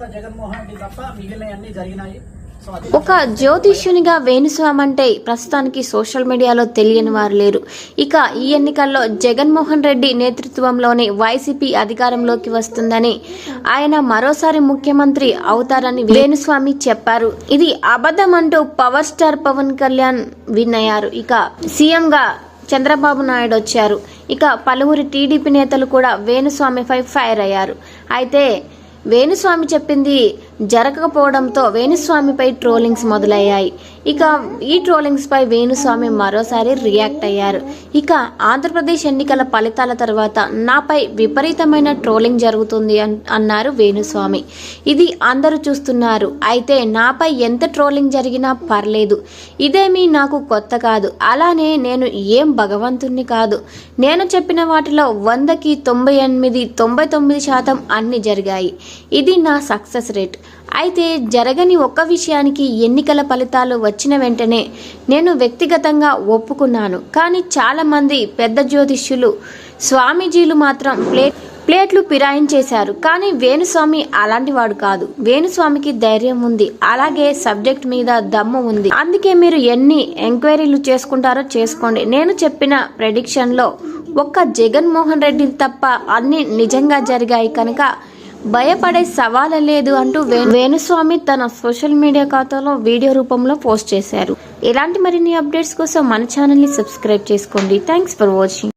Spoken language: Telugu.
జగన్మోహన్ రెడ్డి తప్ప మిగిలినవన్నీ జరిగినాయి. ఒక జ్యోతిష్యునిగా వేణుస్వామి అంటే ప్రస్తుతానికి సోషల్ మీడియాలో తెలియని వారు లేరు. ఇక ఈ ఎన్నికల్లో జగన్మోహన్ రెడ్డి నేతృత్వంలోని వైసీపీ అధికారంలోకి వస్తుందని, ఆయన మరోసారి ముఖ్యమంత్రి అవుతారని వేణుస్వామి చెప్పారు. ఇది అబద్ధం అంటూ power star Pawan Kalyan win అయ్యారు. ఇక సీఎంగా చంద్రబాబు నాయుడు వచ్చారు. ఇక పలువురు టీడీపీ నేతలు కూడా వేణుస్వామిపై ఫైర్ అయ్యారు. అయితే వేణుస్వామి చెప్పింది జరగకపోవడంతో వేణుస్వామిపై ట్రోలింగ్స్ మొదలయ్యాయి. ఇక ఈ ట్రోలింగ్స్ పై వేణుస్వామి మరోసారి రియాక్ట్ అయ్యారు. ఇక ఆంధ్రప్రదేశ్ ఎన్నికల ఫలితాల తర్వాత నాపై విపరీతమైన ట్రోలింగ్ జరుగుతుంది అన్నారు వేణుస్వామి. ఇది అందరూ చూస్తున్నారు. అయితే నాపై ఎంత ట్రోలింగ్ జరిగినా పర్లేదు, ఇదేమీ నాకు కొత్త కాదు. అలానే నేను ఏం భగవంతుణ్ణి కాదు. నేను చెప్పిన వాటిలో 100కి 99% అన్ని జరిగాయి. ఇది నా సక్సెస్ రేట్. అయితే జరగని ఒక్క విషయానికి ఎన్నికల ఫలితాలు వచ్చిన వెంటనే నేను వ్యక్తిగతంగా ఒప్పుకున్నాను. కానీ చాలా మంది పెద్ద జ్యోతిష్యులు, స్వామీజీలు మాత్రం ప్లేట్లు ఫిరాయించేశారు. కానీ వేణుస్వామి అలాంటి వాడు కాదు. వేణుస్వామికి ధైర్యం ఉంది, అలాగే సబ్జెక్ట్ మీద దమ్ము ఉంది. అందుకే మీరు ఎన్ని ఎంక్వైరీలు చేసుకుంటారో చేసుకోండి. నేను చెప్పిన ప్రెడిక్షన్లో ఒక్క జగన్మోహన్ రెడ్డి తప్ప అన్ని నిజంగా జరిగాయి కనుక భయపడే సవాలు లేదు అంటూ వేణుస్వామి తన సోషల్ మీడియా ఖాతాలో వీడియో రూపంలో పోస్ట్ చేశారు. ఇలాంటి మరిన్ని అప్డేట్స్ కోసం మన ఛానల్ ని సబ్స్క్రైబ్ చేసుకోండి. Thanks for watching.